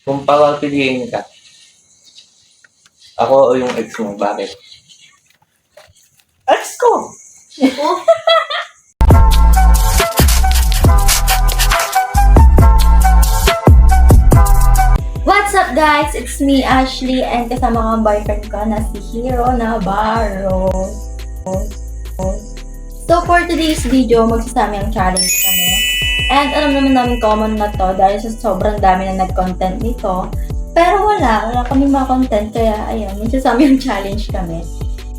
Kung papapiliin ka, ako o yung ex mo, bakit? Ex ko! What's up guys? It's me, Ashley, and kasama ko ang boyfriend ko na si Hero Navarro. So for today's video, magsasami ang challenge kami. And alam naman namin common na to dahil sa sobrang dami na nag-content nito. Pero wala kaming mga content, kaya ayun, magsasami ang challenge kami.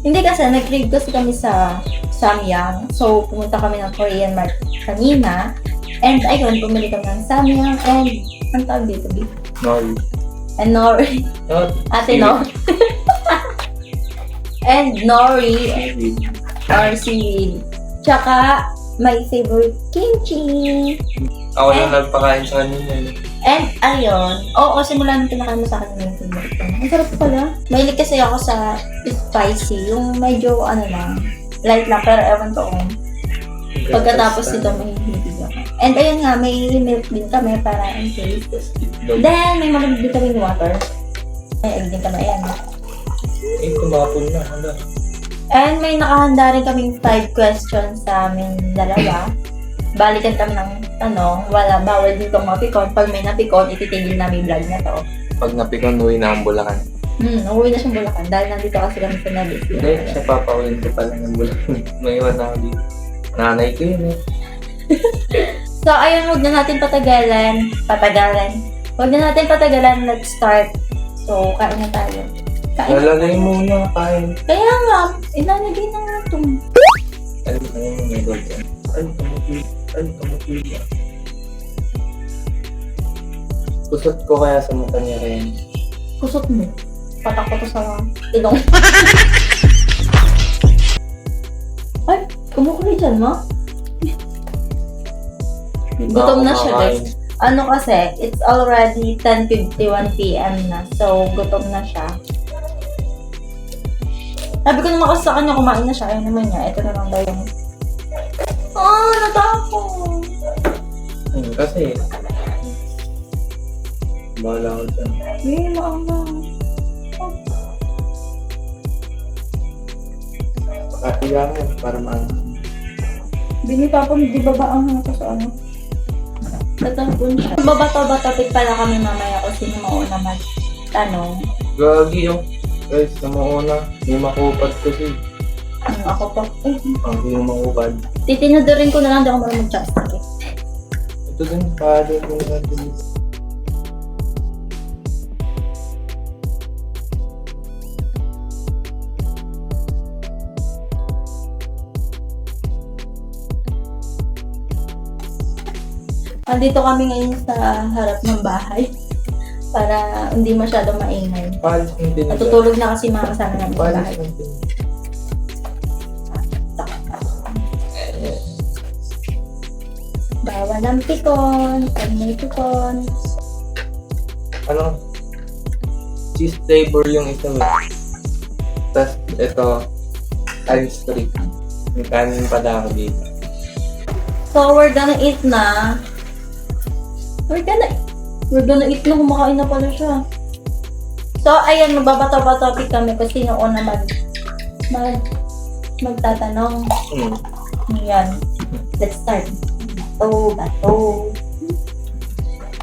Hindi kasi, nag-crave kasi kami sa Samyang. So pumunta kami ng Korean market kanina. And ayun, bumili kami ng Samyang and ang tawag dito, B? Nori. And Nori. Ate Nori. And Nori or seaweed. Tsaka, my favorite kimchi. Ako lang nagpakain sa kanina. And ayun, oo, simula nung pinakain mo sa akin yung favorite ko. Ang sarap pala. Mahilig kasi ako sa spicy. Yung medyo lang, light lang, pero ewan ko kung pagkatapos nito may hindi ako. And ayun nga, may milk din kami para in case. Then, may mga din kami water. May egg din kami, ayan. Tumapon na. Hala. And may nakahanda rin kaming 5 questions sa amin dalawa. Balikan kami ng tanong, bawal dito mapikon. Pag may napikon, ititigil namin vlog na to. Pag napikon, uwi na ang Bulacan. Uuwi na siyang Bulacan dahil nandito kasi kami sa Nabis. Hindi, siya papawin ko pala ng Bulacan. May iwan na ako dito. Nanay ko yun eh. So, ayun, huwag na natin patagalan. Huwag na natin patagalan, let's start. So, kain na tayo. Lalagay muna, kain. Kaya nga, ilalagay na nga ito. Ano yung may gold yan? Ano tumutulog? Kusot ko kaya sa mukha niya rin. Kusot mo. Patak ko to sa ilong. Ay, kumukuli dyan, ma? Gutom na siya, guys. Ano kasi, it's already 10:51 p.m. na. So, gutom na siya. Sabi ko naman kasi sa kanya, kumain na siya. Ayun naman niya. Ito na lang daw yung... natakot! Kasi... Bahala ko dyan. Hindi, maangang. Katiyangan para maangang. Binipapa mo, di ba ba ang haka sa ano? Tatapon siya. Babato-batopit pala kami mamaya kung sino mauna magtanong. Gagi yung... Guys, na mauna. May makupad kasi. Ako pa. Ang hindi makupad. Titinadorin ko na lang, di ako marunong mag-chopstick eh. Ito din, paano yung natin. Andito kami ngayon sa harap ng bahay para hindi masyado maingay. Palis ng din. Natutulog na kasi mga kasama namin sa Palis bahay. ng din. Bawal ang pikon, pag may pikon. Ano? Cheese flavor yung isa mo. Tapos ito, times 3. May kanin pala ako dito. So, we're gonna eat na. We're gonna eat na, kumakain na pala siya. So, ayan, magbabato-batopic kami kung sino una magtatanong. Ayan. Let's start. Bato.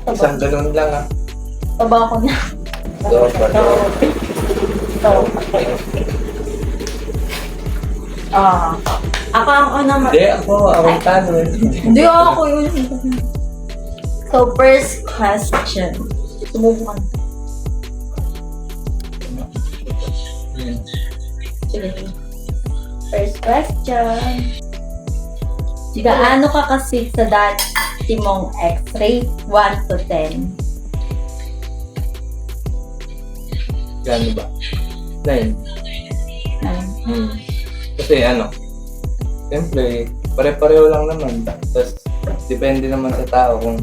Isang ganun lang ah. Taba ko na. Bato. Ako ang una Hindi, ako ang tanong. Hindi ako yun. So, first question. Sumubukan. Sige. First question. Gaano ka kasweet sa dati mong ex? Rate 1 to 10. Gano ba? 9. Kasi siyempre, pare-pareho lang naman. Tapos, depende naman sa tao kung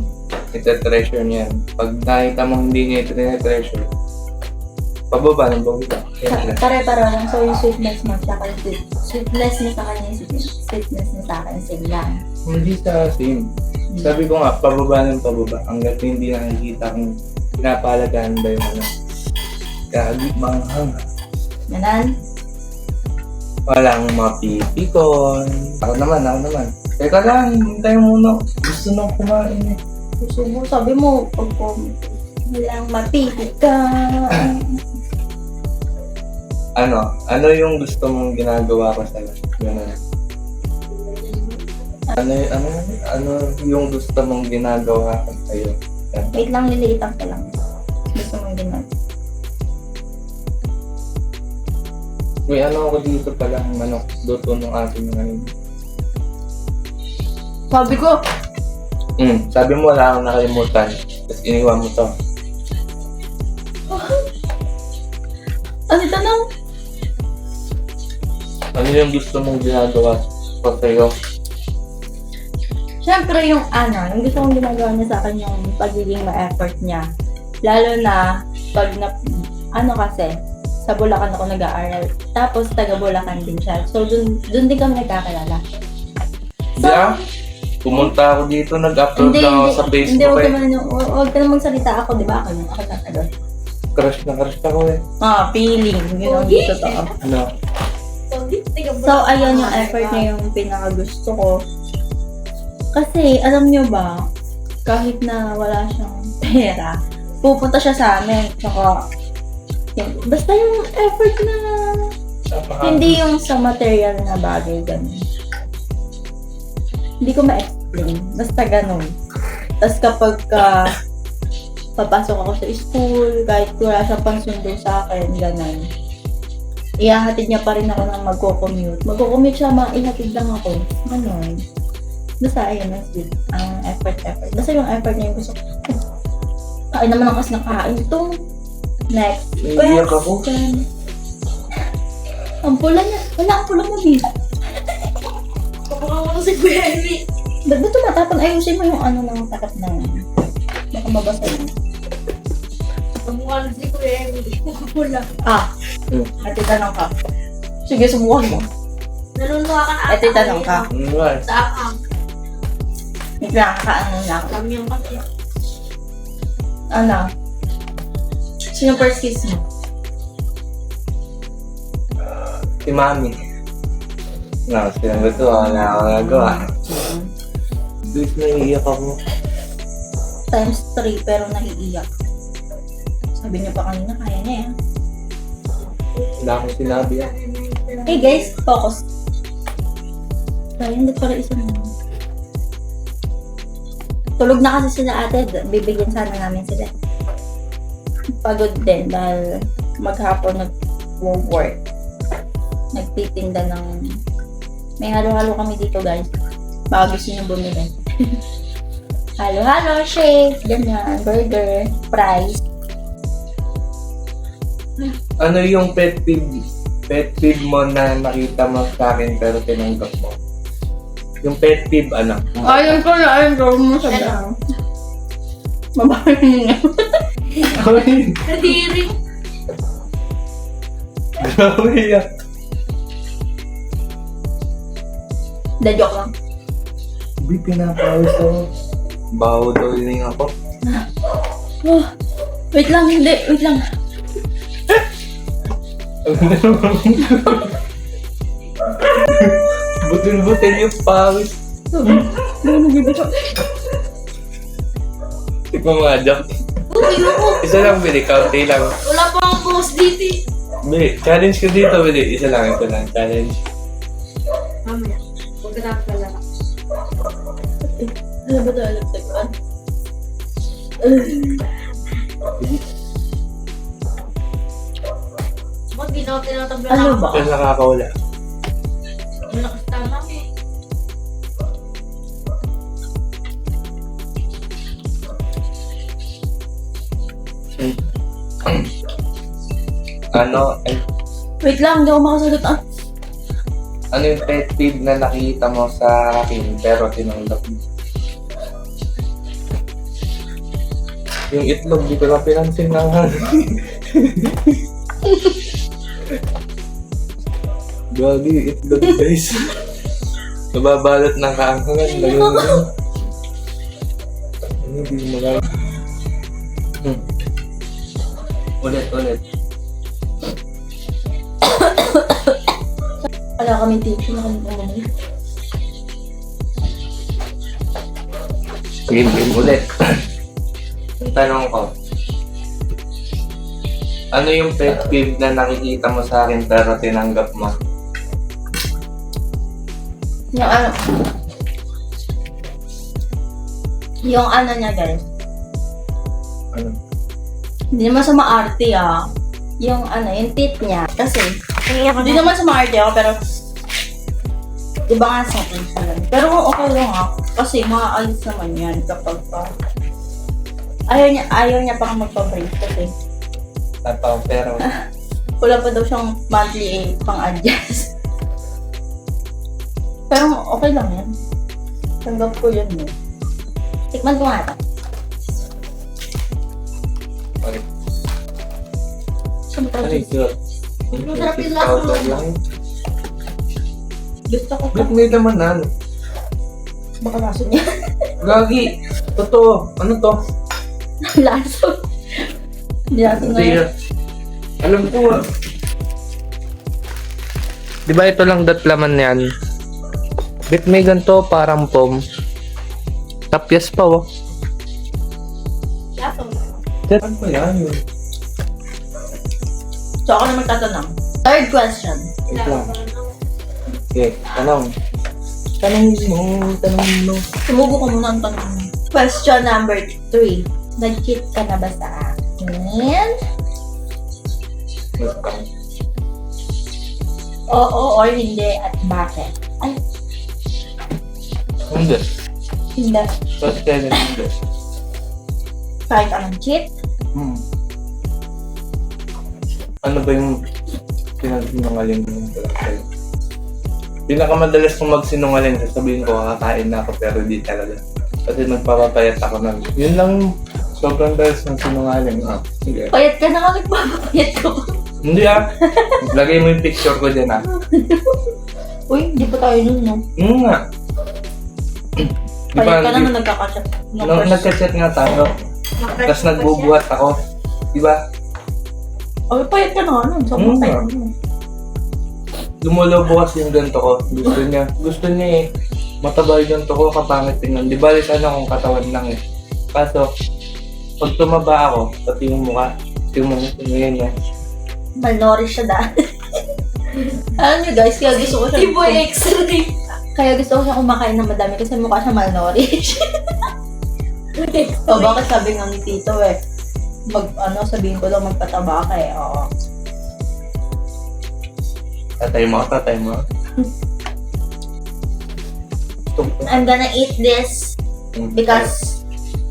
ita-treasure niya. Pag nakita mo hindi niya ita-treasure, pababa ng bawita. Pare-pareho lang. So, yung sweetness mo, tsaka yung sweetness niya sa kanya, yung sweetness niya sa akin, same lang. Hindi sa same. Sabi ko nga, pababa ng pababa. Hanggat hindi nakikita kung pinapalagaan ba yung ano? Gagi, manghang. Ganan. Walang mapipikon. Ako naman. Teka lang, hintay muna. Gusto nang kumain eh. Gusto mo, sabi mo, pag walang mapipit ka. Ano yung gusto mong ginagawa ko sa'yo? Ganun. Ano yung gusto mong ginagawa ko sa'yo? Yan. Wait lang, liliitan ka lang. Gusto mong ginagawa. May ano ako dito pala, manok. Luto ng ating ngayon. Sabi ko, Sabi mo wala akong nakalimutan. Tapos iniwan mo to. ano tanong? Ano yung gusto mong ginagawa ko sa'yo? Siyempre yung yung gusto kong ginagawa niya sa akin yung pagiging ma-effort niya. Lalo na, pag kasi, sa Bulacan ako nag-aaral. Tapos, taga Bulacan din siya. So, dun din kami nagkakilala. Pumunta ako dito, nag-upload lang ako sa Facebook. Hindi, huwag ka naman magsalita ako, di ba? Ako nagkakilala. Crush ako eh. Feeling. Yun ang gusto to. Ano? So, ayun yung effort niya yung pinakagusto ko. Kasi, alam niyo ba, kahit na wala siyang pera, pupunta siya sa amin. Tsaka, basta yung effort na, hindi yung sa material na bagay, ganun. Hindi ko ma-explain. Basta ganun. Tapos kapag papasok ako sa school, kahit wala siyang pangsundo sa akin, ganun. Ihahatid niya pa rin ako ng magko-commute. Magko-commute siya, ihatid lang ako. Ganun. Basta ayun, ang effort. Basta yung effort niya yung gusto ko. Kain naman ang kasi nakain ito. Next Iiyak ako. question. Ang pula niya. Wala ang pula mo, babe. Kapag ako si Kuya Amy. Ba't ba tumatapon? Ayusin mo yung ng takap na yun. Baka mabasa yun. Kamukha na si Kuya Amy. Nakapula. Ate tanong ka. Sige, subukan mo. Naluluwa ka na Ate tanong ka. Sa akang. Nagkakaano na ako. Alam yung kasi. Sino first kiss mo? Si Mami. Sinagot ko, wala akong nagawa. Please, naiiyak ako. Times 3 pero naiiyak. Sabi niyo pa kanina, kaya niya eh. Wala akong sinabi yan. Hey guys, focus. Kaya hindi para isa mo. Tulog na kasi sila ate, bibigyan sana namin sila. Pagod din dahil maghapon nag-work. Nagtitinda ng... May halo-halo kami dito guys. Baka gusto nyo bumili. Halo-halo, shake, ganyan, burger, fries. Ano yung pet peeve mo na nakita mo sa akin pero tinanggap mo? Yung pet peeve, ano? Ayun ko mo sa daan. Mabahay mo nga. Kadiri. Grabe yan. Da joke lang. Hindi pinapawis ako. Baho daw yun ako. Wait lang. Butil-butil yung pawis. Tikmo mga joke. Isa lang, Billy. Kaunti lang. Wala pa akong post dito. Billy, challenge ko dito, Billy. Isa lang. Challenge. Mamaya. Huwag ka na pala. Ano ba ito? Electric Ba't di na ako tinatabla Ano ako? ba? Kaya nakakawala. Malakas tama ko. Wait lang, hindi ako makasagot. Ano yung pet peeve na nakita mo sa akin pero tinanggap mo? Yung itlog, di ko na pinansin na nga. Gagi, itlog guys. Nababalot ng kaangangan. Hindi mo magagawa. Ulit. Wala kami tissue na kami bumili. Game ulit. Tanong ko. Ano yung pet peeve na nakikita mo sa akin pero tinanggap mo? Yung ano, yung ano niya guys, Ano? hindi naman sa maarte yung ano, yung tit niya. Kasi, hindi naman sa maarte ako, pero iba nga sa akin siya lang. Pero okay lang ako, kasi maaalis naman yan kapag ayaw niya pang magpa-brace kasi Pero wala pa daw siyang monthly pang-adjust. Pero okay lang yan. Tanggap ko yun eh. Tikman ko nga ito. okay. Saan ba Ay, ito? good. Masarap yung lasa Powder mo. lang. Gusto ko Ba't may lamanan? baka laso niya. Gagi! Totoo! Ano to? Laso. Laso na Hindi yun. yan. Alam ko ah. Di ba ito lang laman yan? Bit may ganito parang pom. Tapyas pa oh. Laso na. Ano ba yan yun? So ako na magtatanong. Third question. Wait lang. Okay, tanong. Tanong mo. Sumubo ko muna ang tanong. Question number 3. Nag-cheat ka na ba sa akin? Oo or hindi at bakit? Ay, Hindi. hindi. First time hindi. Kahit anong cheat? Ano ba yung pinagsinungaling mo sa'yo? Pinakamadalas kong magsinungaling, sasabihin ko kakain na ako pero di talaga. Kasi nagpapapayat ako ng yun lang sobrang dalas ng sinungaling. Sige. Payat ka na nga, nagpapapayat ko. Hindi Lagay mo yung picture ko dyan Uy, hindi pa tayo nun, no? Nga. Di ba, Payat ka naman nagkakachat. nung nagka-chat nga tayo, tapos nagbubuhat ako. Di ba? Ay, payat ka na nga nun. Sobrang Mm. payat mo. Lumulobo kasi yung ganito ko. Gusto niya eh. Mataba yung ganito ko, kapangit tingnan. Di ba, sana kung katawan lang eh. Kaso, pag tumaba ako, pati yung mukha, yung mga tingin niya. Malnourished siya dahil. Alam niyo guys, kaya gusto ko siya. T-boy X-ray. Kaya gusto ko siya kumakain ng madami kasi mukha siya malnourished. So, bakit sabi nga ni Tito eh, sabihin ko daw magpataba ka eh. Oo. Tatay mo. I'm gonna eat this because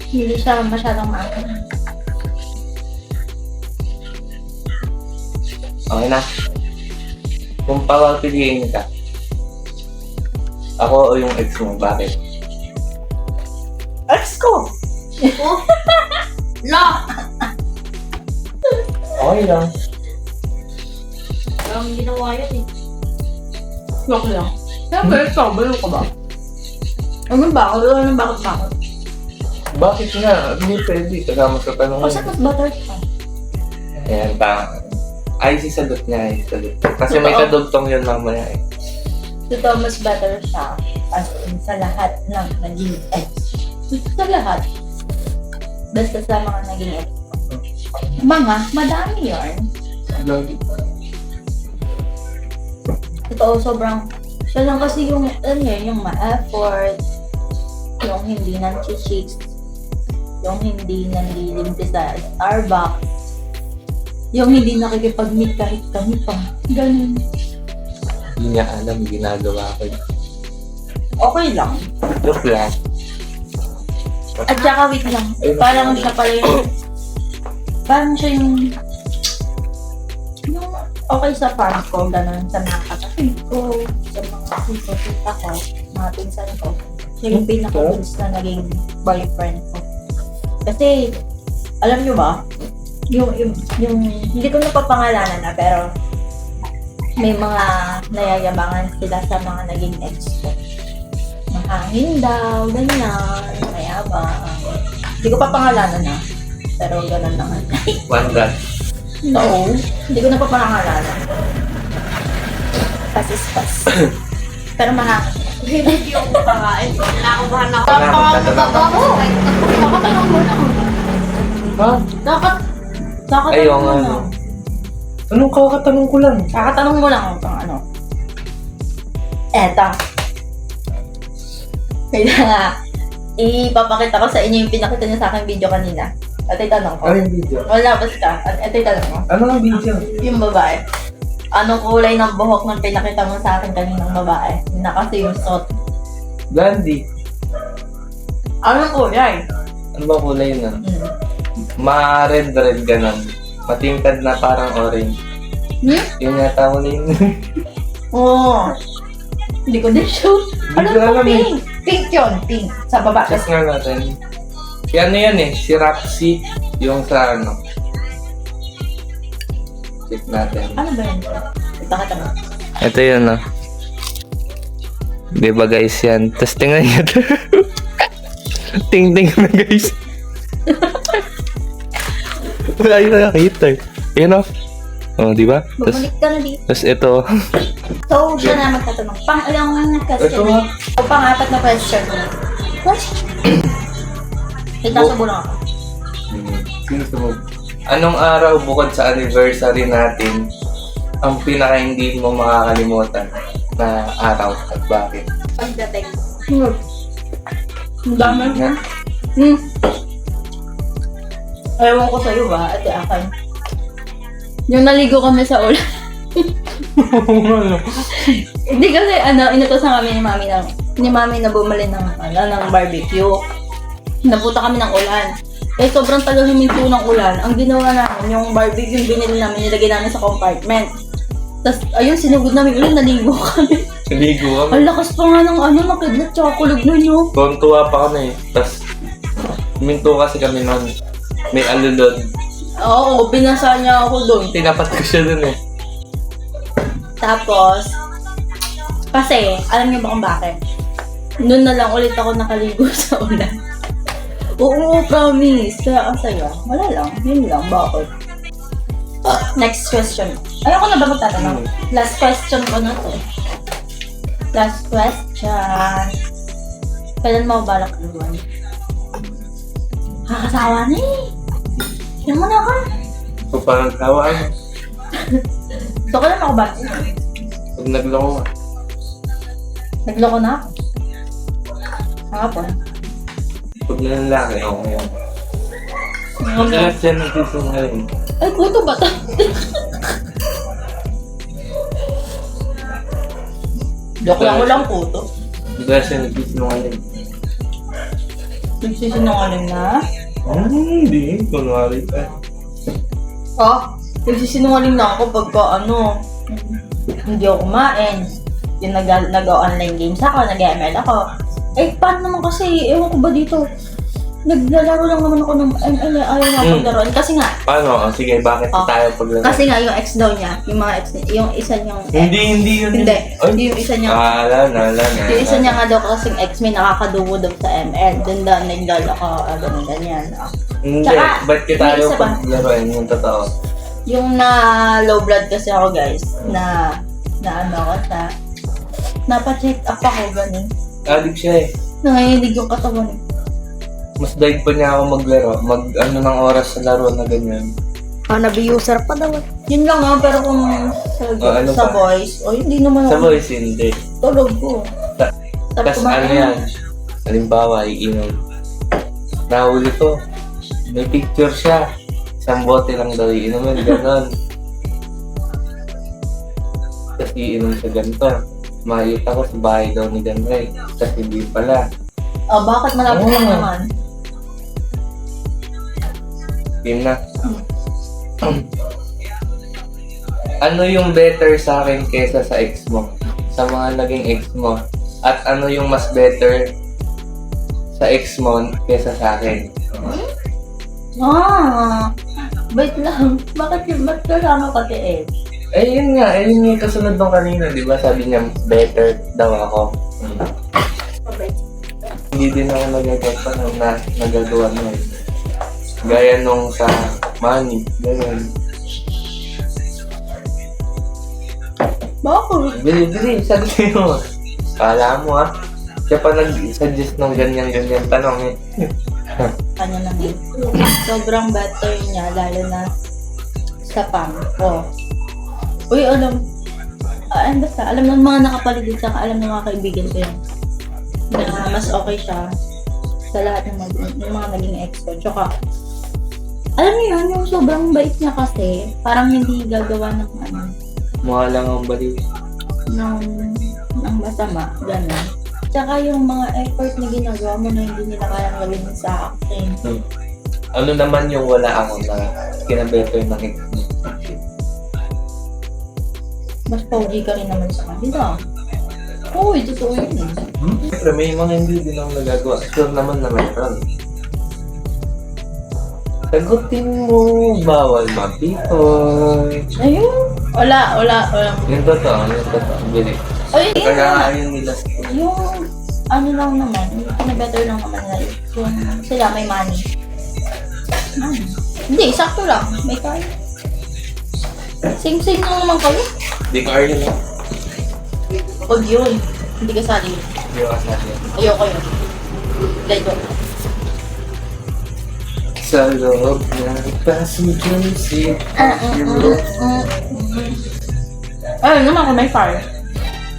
hindi siya masyadong maangang. Okay na. Kung pagpiliin ka, ako o yung ex mo, bakit? Ex ko! La! Okay lang. Parang ginawa yun eh. Joke lang. Siyempre, ikaw, balo ka ba? Ano ba? Wala nang bakit? Bakit nga? Hindi pwede. Kasama sa tanong. Kasi mas butter ka. Ayan, ay, sisagot niya. Kasi may Totoo. kadugtong yun mamaya eh. Totoo, mas better siya as in sa lahat ng naging ex. Sa lahat. Basta sa mga naging ex. Madami yarn. Lagi. Totoo, sobrang, siya lang kasi yung, yung ma-effort, yung hindi nang-chicks, yung hindi nanlilimti sa Starbucks, yung hindi nakikipag-meet kahit kami pa. Ganun. Hindi niya alam ginagawa ko. Okay lang. Joke lang. At saka wait lang, parang siya pala yung, parang siya yung okay sa farm ko, gano'n, sa mga kapatid ko, sa mga tita ko, mga pinsan ko. Siya yung pinaka-goods na naging boyfriend ko. Kasi, alam nyo ba, yung hindi ko napapangalanan na, pero may mga nayayabangan sila sa mga naging ex ko. Mahangin daw, ganyan, mayabang. Hindi ko papangalanan na, pero gano'n naman. One God. No. Hindi ko na pa panangalala. Pas is pas. Pero manakit. Hindi yung pakain. Nakakabahan ako. Kakatanong mo na. Ha? Kakatanong Ayaw mo nga. na. Anong kakatanong ko lang? Kakatanong mo lang kung ano. Eto. Kaya nga, ipapakita ko sa inyo yung pinakita niya sa akin video kanina. At itanong ko. Ano yung video? Wala, basta. At ito yung tanong mo. Ano ang video? Yung babae. Anong kulay ng buhok ng pinakita mo sa akin kaninang babae? Nakasiyusot. Blondie. Anong kulay? Ano ba kulay na? Hmm. Ma-red-red ganun. Matingkad na parang orange. Hmm? Yung yata ko na yun. Oo. Hindi ko din sure. Hindi Ano ko to? alam eh. Pink. Pink yun. Pink. Sa baba. Check nga natin. Yan yan eh. Si Roxy. Yung sa ano. Check natin. Ano ba yun? Ito ka tanong. Ito yun ah. Diba guys yan? Tapos tingnan nyo to. Ting-ting na guys. Wala yung nakakita eh. Yan oh. Oh, di ba? Tapos Bumalik ka na dito. ito. So, siya na magtatanong. Pang-ilang Ito question? nga. O pang-apat na question? Kita sa bulong ako. Sino sumunod? Anong araw bukod sa anniversary natin ang pinaka hindi mo makakalimutan na araw at bakit? Pagdating. Ang dami. Nga. Ewan ko sa'yo ba, ate akin. Yung naligo kami sa ulan. Hindi kasi inutosan kami ni mami na bumili ng barbecue. Napunta kami ng ulan. Eh sobrang tagal huminto ng ulan. Ang ginawa namin, yung barbecue yung binili namin, nilagay namin sa compartment. Tapos ayun, sinugod namin ulan, naligo kami. Naligo kami. Ang lakas pa nga ng nakidlat tsaka kulog nun yun. Tuwan-tuwa pa kami. Tapos, minto kasi kami nun. May alulod. Oo, binasa niya ako doon. Tinapat ko siya dun eh. Tapos, kasi, alam niyo ba kung bakit? Noon na lang ulit ako nakaligo sa ulan. Oo, promise. Kaya kasaya. Wala lang. Yun lang. Bakit? Next question. Ayoko na ba magtatanong? Last question ko na to. Last question. Kailan mo balak luwan? Kakasawa na eh. Yan mo na ako. So, parang tawaan. So, kailan ako balak? Pag nagloko ka. Nagloko na ako. Hapon. Pag nalalaki, ako yan. Lahat yan nagsisingaling. Ay, kuto ba ito? Joke lang, walang kuto. Dahil siya nagsisingaling. Nagsisinungaling na? Hindi. Kunwari ka. Nagsisinungaling na ako pagka hindi ako kumain. Yung nag-online games ako, nag-ML ako. Eh, paano naman kasi, ewan ko ba dito? Naglalaro lang naman ako ng ML, ayaw nga paglaruan. Kasi nga, Paano? Sige, bakit tayo paglaro? kasi nga yung ex daw niya, yung mga ex niya, yung isa niyang Hindi yun. Hindi, Ay, hindi yung isa niya. ala na. Yung isa niya nga daw kasing ex may nakakadugo daw sa ML. Doon daw naglalaka, ganyan. Hindi, Tsaka, ba't kita may tayo isa pa. paglaruin yung totoo? Yung na low blood kasi ako guys, na ako sa, napa-check up ako, ganun. Addict siya eh. Nanginginig yung katawan. Mas daig pa niya ako maglaro. Ng oras sa laro na ganyan. Nabi-user pa daw. Yun lang pero kung ano sa pa? voice, hindi naman Sa ako voice, hindi. tulog ko. Tapos yan? Halimbawa, iinom. Nahuli ko. May picture siya. Isang bote lang daw iinumin. Ganon. Tapos iinom siya ganito. Makikita ko sa bahay daw ni Ganray. Tapos hindi pala. Bakit malapit lang naman? Game na. Ano yung better sa akin kesa sa ex mo? Sa mga naging ex mo? At ano yung mas better sa ex mo kesa sa akin? Wait lang. Ba't kasama ka kay ex? Yun yung kasunod nung kanina, di ba? Sabi niya, better daw ako. Hindi din ako nagagawa pa nagagawa mo eh. Gaya nung sa money, ganyan. Bakit? Bili, sabi mo. Kala mo siya pa nag-suggest ng ganyan-ganyan tanong eh. Kanya naman. Sobrang better niya, lalo na sa pang. Oh. Uy, basta, alam ng mga nakapaligid sa alam ng mga kaibigan ko yun. Na mas okay siya sa lahat ng mga naging ex ko. Tsaka, alam niyo yun, yung sobrang bait niya kasi, parang hindi gagawa ng Mukha lang ang baliw. ng masama, gano'n. Tsaka yung mga effort na ginagawa mo na hindi nila kayang gawin sa akin. Ano naman yung wala ako na kinabetter na hit mo? Mas pogi ka rin naman sa kanila. Oo, totoo yun eh. Siyempre, may mga hindi din ako nagagawa. Sure naman na meron. Sagutin mo, bawal mapitoy. Ayun. Wala. Yung totoo. Bili. Ay, Kaya ayun nila. yung ano lang naman, yung pinabetter lang naman na yung sila may money. Hindi, sakto lang. May kaya. Same lang naman kayo. Di ka yun eh. Huwag yun. Hindi ka sali. Di ka sabi. Ayoko yun. Ganito. Sa loob ng passenger seat. Ayun naman kung may fire.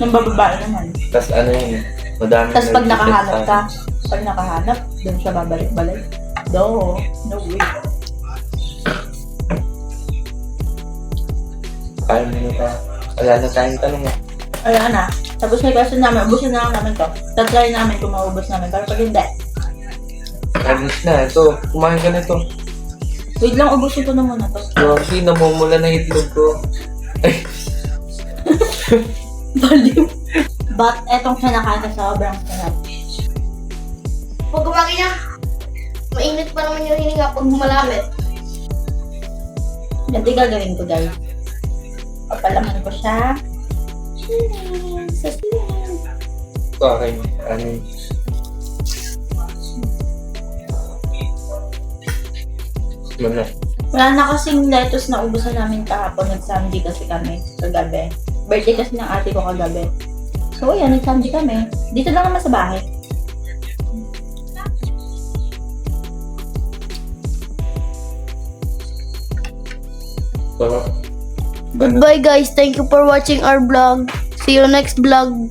Yung bababae naman. Tapos ano yun, madami Tapos pag nagtitip nakahanap, doon siya babalik-balik. No way. Kaya mo na wala na tayong tanong eh. Ayan na. Tapos may question namin. Ubusin na lang namin to. Tatry namin kung maubos namin. Pero pag hindi, Ayos na, ito. Kumain ka na ito. wait lang, ubusin ko na muna to. Yoshi, namumula na itlog ko. Baliw. But etong kinakain sa sobrang sarap. Huwag gumagi na. Mainit pa naman yung hininga pag malapit. Ganti gagawin ko, guys. Papalaman ko siya. Sa siling. Ito akin. Ano yun? Ano? Wala na kasing lettuce na ubusan namin kahapon. Nag-samji kasi kami kagabi. Birthday kasi ng ate ko kagabi. So, ayan, nag-samji kami. Dito lang naman sa bahay. So, Goodbye guys. Thank you for watching our vlog. See you next vlog.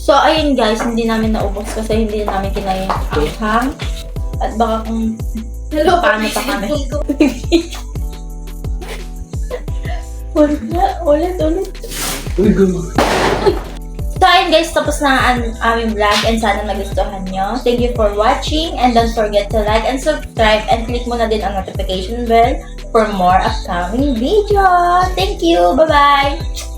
So, ayun guys, hindi namin naubos kasi hindi namin kinaya yung anghang. At baka kung paano pa kami. Ulit. uy, go. So, ayun guys, tapos na ang aming vlog and sana nagustuhan nyo. Thank you for watching and don't forget to like and subscribe and click mo na din ang notification bell for more upcoming video. Thank you! Bye-bye!